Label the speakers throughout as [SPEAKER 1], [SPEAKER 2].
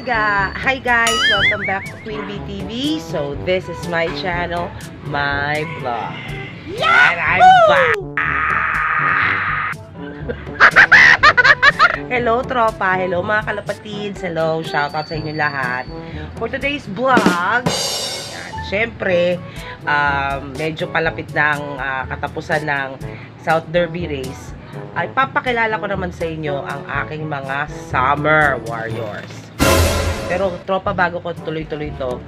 [SPEAKER 1] Hi guys, welcome back to Queen Bee TV. So this is my channel, my vlog. And I'm back. Hello tropa, hello mga kalapatids, hello, shoutout sa inyo lahat. For today's vlog, syempre, medyo palapit na ang katapusan ng South Derby race. Ay papakilala ko naman sa inyo ang aking mga summer warriors. Pero tropa, bago ko tuloy-tuloy ito,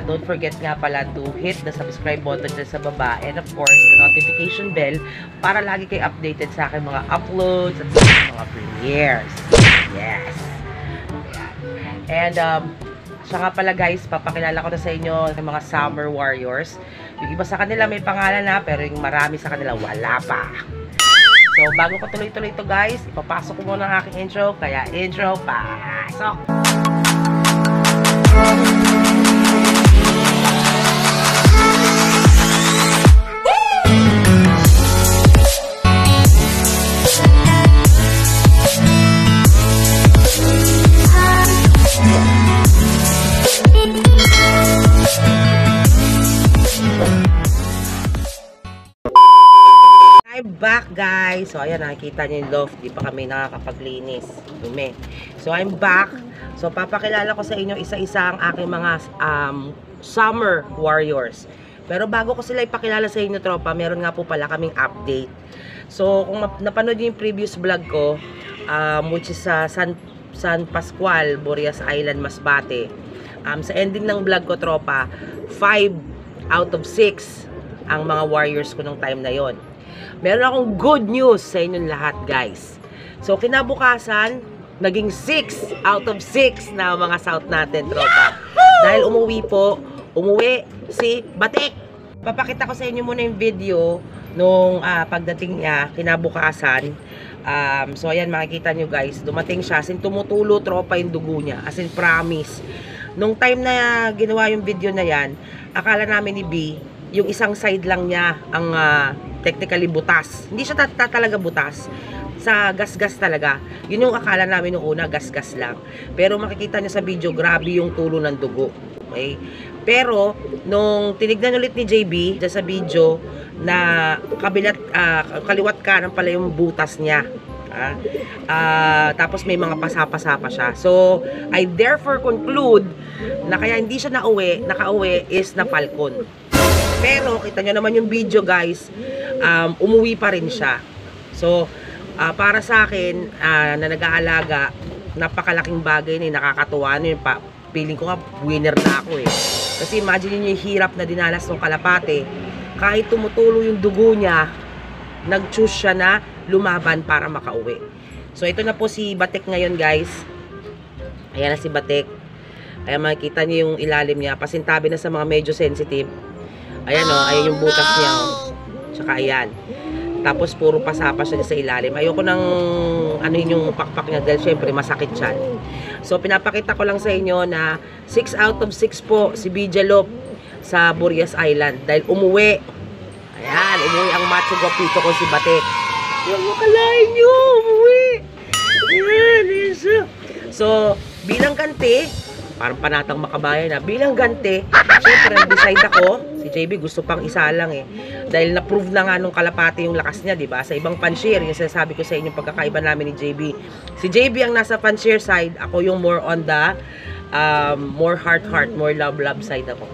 [SPEAKER 1] don't forget nga pala to hit the subscribe button dyan sa baba, and of course the notification bell para lagi kayo updated sa aking mga uploads at sa mga premieres. Yes. And siya nga pala guys, papakilala ko na sa inyo ng mga summer warriors. Yung iba sa kanila may pangalan na, pero yung marami sa kanila wala pa. So bago ko tuloy-tuloy ito guys, ipapasok ko muna ang aking intro, kaya intro, pasok! I'm back guys. So ayan, nakikita niyo yung loft, di pa kami nakakapaglinis, dumi. So I'm back. So papakilala ko sa inyo isa-isa ang aking mga summer warriors. Pero bago ko sila ipakilala sa inyo tropa, meron nga po pala kaming update. So kung napanood niyo yung previous vlog ko, which is sa San Pascual, Burias Island, Masbate, sa ending ng vlog ko tropa, 5 out of 6 ang mga warriors ko nung time na yon. Meron akong good news sa inyong lahat guys. So kinabukasan, naging 6 out of 6 na mga South natin tropa. Dahil umuwi si Batik. Papakita ko sa inyo muna yung video nung pagdating niya kinabukasan. So ayan, makikita nyo guys, dumating siya, as in tumutulo tropa yung dugo niya, as in promise. Nung time na ginawa yung video na yan, akala namin ni B, yung isang side lang niya ang technically butas. Hindi siya talaga butas. Sa gas-gas talaga. Yun yung akala namin nung una, gas-gas lang. Pero makikita niyo sa video, grabe yung tulo ng dugo. Okay? Pero, nung tinignan ulit ni JB, dyan sa video, na kaliwat kanan pala yung butas niya. Tapos may mga pasapa-sapa pa siya. So, I therefore conclude na kaya hindi siya nakauwi is na Falcon. Pero, kita nyo naman yung video guys, umuwi pa rin siya. So, para sa akin, na nag-aalaga, napakalaking bagay na nakakatuwa. Feeling ko nga, winner na ako eh. Kasi imagine nyo yung hirap na dinalas ng kalapate. Kahit tumutulo yung dugo niya, nag-choose siya na lumaban para makauwi. So, ito na po si Batik ngayon guys. Ayan na si Batik. Ayan, makikita nyo yung ilalim niya. Pasintabi na sa mga medyo sensitive. Ayan o, ayan yung butas niya. Tsaka ayan. Tapos puro pasapa siya sa ilalim. Ayoko nang anuhin yung pakpak niya dahil syempre masakit siya. So pinapakita ko lang sa inyo na 6 out of 6 po si BJ Lop sa Burias Island. Dahil umuwi. Ayan, umuwi ang macho guapito ko si Batik. Huwag mo kalahin nyo, umuwi. Ayan, isa. So, bilang ganti, parang panatang makabayan na, bilang ganti, syempre nag-decide ako, si JB gusto pang isa lang eh. Dahil na-prove na nga nung kalapati yung lakas niya, diba? Sa ibang panshare, yung sinasabi ko sa inyo pagkakaiba namin ni JB. Si JB ang nasa panshare side, ako yung more on the, more heart, more love side ako.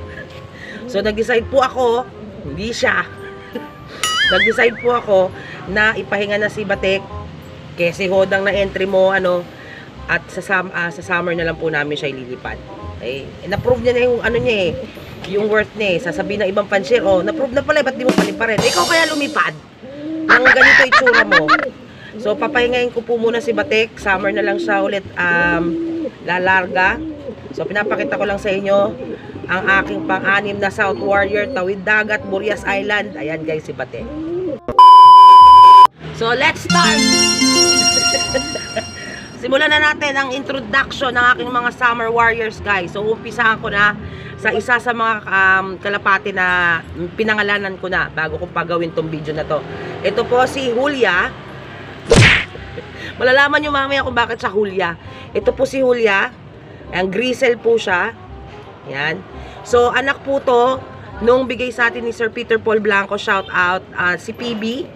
[SPEAKER 1] So, nag-decide po ako, hindi siya. Nag-decide po ako na ipahinga na si Batik, kasi hodang na entry mo, at sa summer na lang po namin siya ililipad. Okay? Na-prove niya na yung niya eh, yung worth niya eh. Sasabihin ng ibang panshare, na-prove na pala, ba't di mo paliparin? Ikaw kaya lumipad? Ang ganito itsura mo. So, papahingayin ko po muna si Batik. Summer na lang siya ulit lalarga. So, pinapakita ko lang sa inyo ang aking pang-anim na South Warrior, Tawid Dagat, Burias Island. Ayan guys, si Batik. So, let's start! Simulan na natin ang introduction ng aking mga summer warriors guys. So umpisahan ko na sa isa sa mga kalapati na pinangalanan ko na bago ko pagawin tong video na to. Ito po si Julia. Malalaman nyo mamaya kung bakit siya Julia. Ito po si Julia. Ayan, Grisel po siya. Ayan. So, anak po to nung bigay sa atin ni Sir Peter Paul Blanco, shout out, si PB.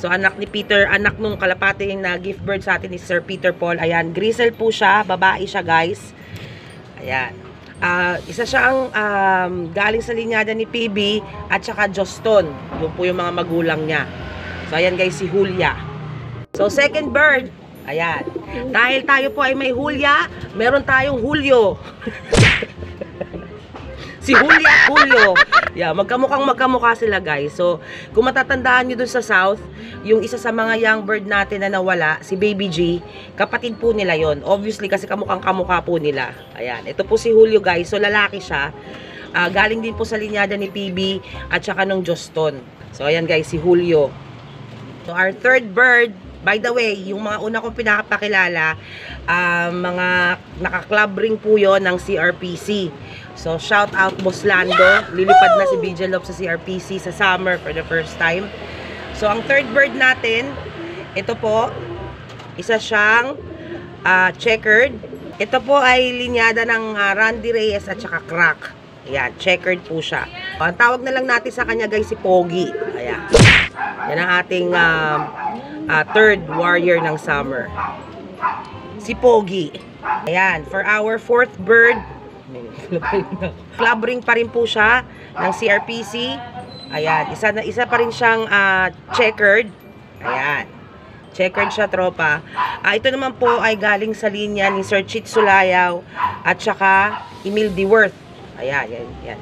[SPEAKER 1] So, anak ni Peter, anak nung kalapate na gift bird sa atin ni Sir Peter Paul. Ayan, Grisel po siya, babae siya guys. Ayan. Isa siyang galing sa linyada ni PB at saka Joston. Yun po yung mga magulang niya. So, ayan guys, si Julia. So, second bird. Ayan. Dahil tayo po ay may Julia, meron tayong Julio. Si Julia at Julio. Yeah, magkamukha sila guys. So, kung matatandaan nyo dun sa South, yung isa sa mga young bird natin na nawala, si Baby G, kapatid po nila yon. Obviously, kasi kamukha po nila. Ayan. Ito po si Julio guys. So, lalaki siya. Galing din po sa linyada ni PB at saka nung Joston. So, ayan guys, si Julio. So, our third bird, by the way, yung mga una kong pinakapakilala, mga naka-club ring po yon ng CRPC. So, shout out Boss Lando. Lilipad na si BJ Love sa CRPC sa summer for the first time. So, ang third bird natin, ito po, isa siyang checkered. Ito po ay linyada ng Randy Reyes at saka Crack. Ayan, checkered po siya. Ang tawag na lang natin sa kanya guys, si Pogi. Ayan. Yan ang ating third warrior ng summer. Si Pogi. Ayan, for our fourth bird, club ring pa rin po siya ng CRPC. Ayan, isa pa rin siyang checkered. Ayan. Checkered siya, tropa. Ito naman po ay galing sa linya ni Sir Chit Sulayaw at saka Emil Deworth. Ayan, yan.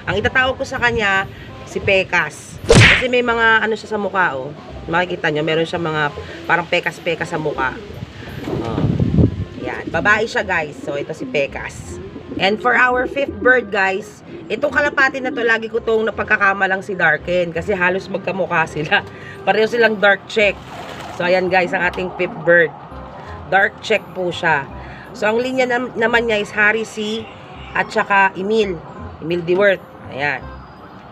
[SPEAKER 1] Ang itatawag ko sa kanya, si Pekas. Kasi may mga ano siya sa mukha, oh. Makikita nyo, meron siya mga parang pekas-pekas sa mukha. Oh. Ayan, babae siya guys. So, ito si Pekas. And for our fifth bird guys, itong kalapati na to, lagi ko itong napagkakamalang si Darken. Kasi halos magkamukha sila. Pareho silang dark check. So, ayan guys, ang ating fifth bird. Dark check po siya. So, ang linya naman niya is Harry C. at saka Emil Deworth. Ayan.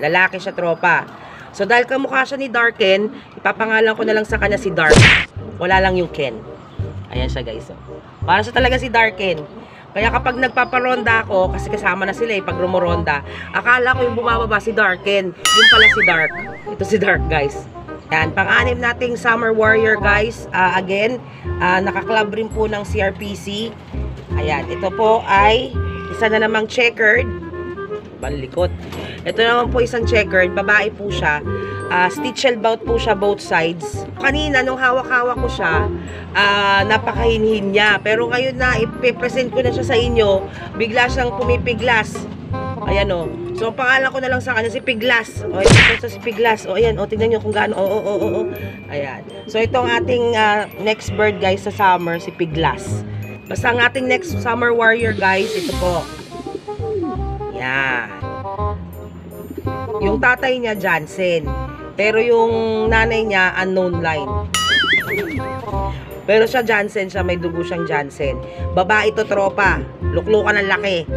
[SPEAKER 1] Lalaki siya, tropa. So, dahil kamukha siya ni Darken, ipapangalan ko na lang sa kanya si Dark. Wala lang yung Ken. Ayan siya guys. Oh. Para siya talaga si Darken. Kaya kapag nagpaparonda ako, kasi kasama na sila pag rumoronda, akala ko yung bumababa si Darken. Yung pala si Dark. Ito si Dark guys. Ayan, pang-anim nating Summer Warrior guys. Again, naka-club rin po ng CRPC. Ayan, ito po ay isa na namang checkered. Banlikot. Ito naman po isang checkered. Babae po siya. Stitch bout po siya both sides. Kanina, nung hawak-hawak ko siya, napakahinhin niya. Pero ngayon na, ipipresent ko na siya sa inyo, bigla siyang pumipiglas. Ayan o. So, ang pangalan ko na lang sa kanya, si Piglas. O, ito si Piglas. O, ayan. O, tingnan nyo kung gaano. O. Ayan. So, itong ating next bird, guys, sa summer, si Piglas. Basta ang ating next Summer Warrior, guys, ito po. Yan. Yung tatay niya, Jansen. Pero yung nanay niya, unknown line. Pero siya, Jansen siya. May dugo siyang Jansen. Babae to, tropa. Luklukan ng laki.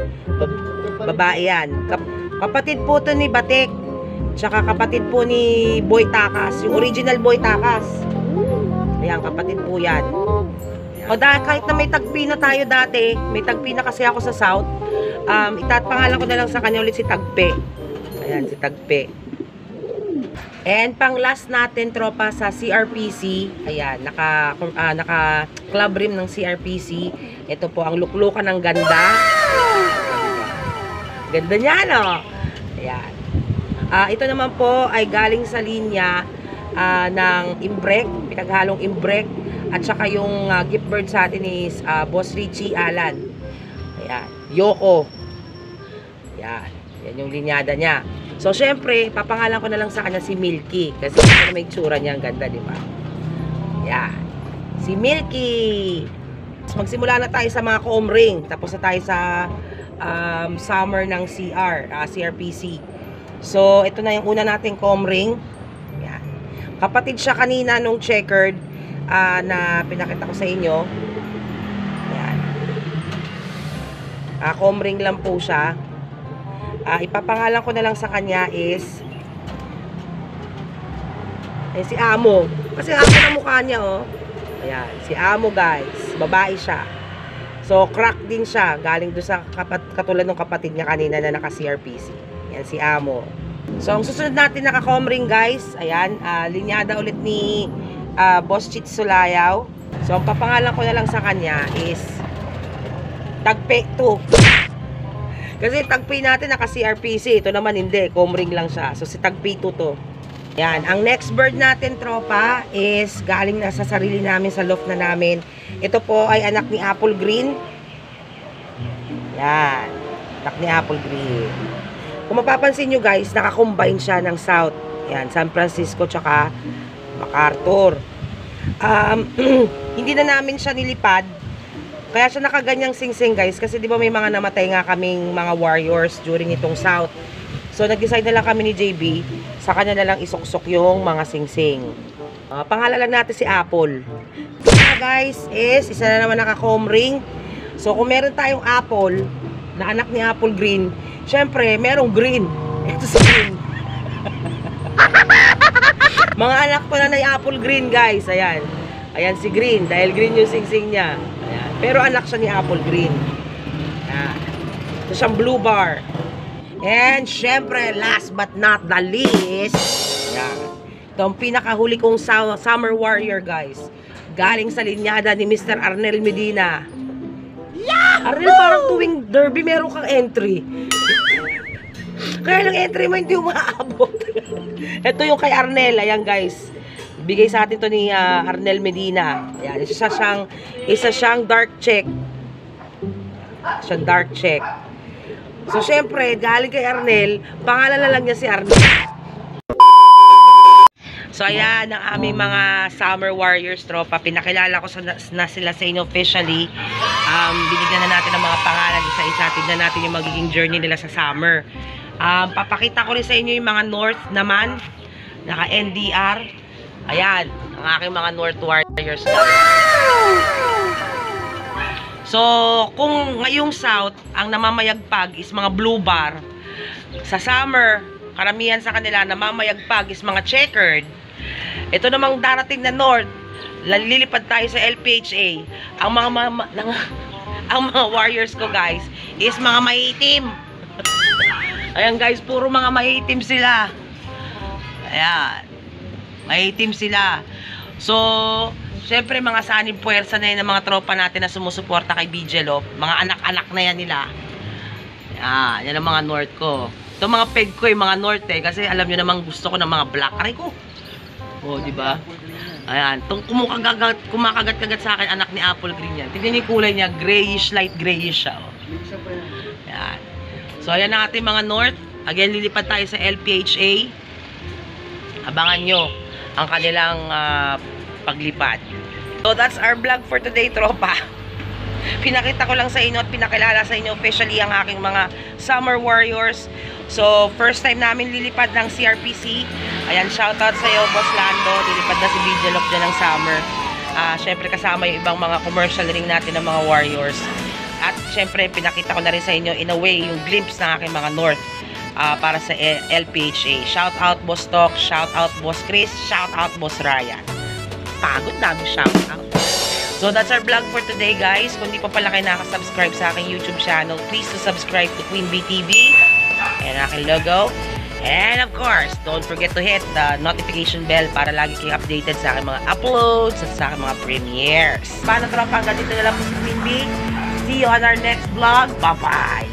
[SPEAKER 1] Babae yan. Kapatid po to ni Batek. Tsaka kapatid po ni Boy Takas. Yung original Boy Takas. Ayan, kapatid po yan. O dahil kahit na may tagpi na tayo dati, may tagpi na kasi ako sa South, pangalan ko na lang sa kanya ulit si Tagpe. Ayan, si Tagpe. And pang last natin, tropa, sa CRPC. Ayan, naka club rim ng CRPC. Ito po ang luklukan ng ganda. Ganda niya, no? Ayan. Ito naman po ay galing sa linya ng imbrek, pinaghalong imbrek. At saka yung gift bird sa atin is Boss Richie Alan. Ayan. Yoko. Ayan. Yan yung linyada niya. So, syempre, papangalan ko na lang sa kanya si Milky. Kasi may tsura niya. Ang ganda, di ba? Ayan. Si Milky. Magsimula na tayo sa mga comb ring. Tapos na tayo sa summer ng CRPC. So, ito na yung una nating comb ring. Ayan. Kapatid siya kanina nung checkered. Na pinakita ko sa inyo. Ayan. Comb ring lang po siya. Ipapangalan ko na lang sa kanya is si Amo. Kasi Amo na mukha niya, oh. Ayan. Si Amo, guys. Babae siya. So, crack din siya. Galing doon sa katulad ng kapatid niya kanina na naka-CRPC. Yan, si Amo. So, ang susunod natin naka-comring, guys. Ayan, linyada ulit ni Boss Chit Sulayaw. So, ang papangalan ko na lang sa kanya is Tagpe 2. Kasi Tagpe natin naka-CRPC. Ito naman hindi. Comring lang siya. So, si Tagpe 2 to. Yan. Ang next bird natin, tropa, is galing na sa sarili namin, sa loft na namin. Ito po ay anak ni Apple Green. Yan. Anak ni Apple Green. Kung mapapansin nyo guys, nakakombine siya ng South. Yan. San Francisco tsaka MacArthur. Hindi na namin siya nilipad. Kaya siya nakaganyang singsing guys. Kasi di ba may mga namatay nga kaming mga warriors during itong South. So, nag-decide na lang kami ni JB, sa kanya na lang isuksok yung mga singsing. Pangalan natin si Apple. Guys, is isa na naman naka-comring. So, kung meron tayong Apple, na anak ni Apple Green, syempre, merong green. Ito si Green. Mga anak ko na ni Apple Green, guys. Ayan. Ayan si Green, dahil green yung singsing niya. Ayan. Pero anak siya ni Apple Green. Ayan. Ito siyang blue bar. And, syempre, last but not the least, yan. Ito ang pinakahuli kong Summer Warrior, guys. Galing sa linyada ni Mr. Arnel Medina. Yeah! Arnel, parang tuwing derby, meron kang entry. Kaya lang entry mo, hindi umaabot. Ito yung kay Arnel. Ayan, guys. Bigay sa atin to ni Arnel Medina. Ayan, isa siyang dark check. Siyang dark check. So, syempre, galing kay Arnel, pangalan na lang niya si Arnel. So, ayan, ang aming mga Summer Warriors tropa. Pinakilala ko na sila sa inyo officially. Binigyan na natin ng mga pangalan isa-isa. Tignan natin yung magiging journey nila sa summer. Papakita ko rin sa inyo yung mga North naman. Naka-NDR. Ayan, ang aking mga North Warriors. So, kung ngayong South, ang namamayagpag is mga blue bar, sa summer, karamihan sa kanila, namamayagpag is mga checkered. Ito namang darating na North, lilipad tayo sa LPHA. Ang mga warriors ko, guys, is mga maitim. Ayan, guys, puro mga maitim sila. Ayan, maitim sila. So, syempre, mga sanib puwersa na yun ng mga tropa natin na sumusuporta kay BJ Lop. Mga anak-anak na yan nila. Yan ang mga North ko. Ito mga peg ko yung mga North eh. Kasi alam nyo namang gusto ko ng mga black. Aray ko. O, diba? Ayan. Itong kumakagat-kagat sa akin, anak ni Apple Green yan. Tignan niyo yung kulay niya. Grayish, light grayish siya. O. Ayan. So, ayan ang ating mga North. Again, lilipad tayo sa LPHA. Abangan nyo ang kanilang paglipad. So, that's our vlog for today, tropa. Pinakita ko lang sa inyo at pinakilala sa inyo officially ang aking mga Summer Warriors. So, first time namin lilipad ng CRPC. Ayan, shoutout sa iyo, Boss Lando. Lilipad na si BJ Lop dyan ng summer. Syempre, kasama yung ibang mga commercial ring natin ng mga Warriors. At syempre, pinakita ko na rin sa inyo, in a way, yung glimpse ng aking mga North para sa LPHA. Shoutout, Boss Tok. Shoutout, Boss Chris. Shoutout, Boss Ryan. Pagod namin shoutout. So, that's our vlog for today, guys. Kung di pa pala kayo nakasubscribe sa aking YouTube channel, please to subscribe to Queen Bee TV and aking logo. And, of course, don't forget to hit the notification bell para lagi kayo updated sa aking mga uploads at sa aking mga premieres. Paano tropa? Hanggang dito na lang po si Queen Bee. See you on our next vlog. Bye-bye!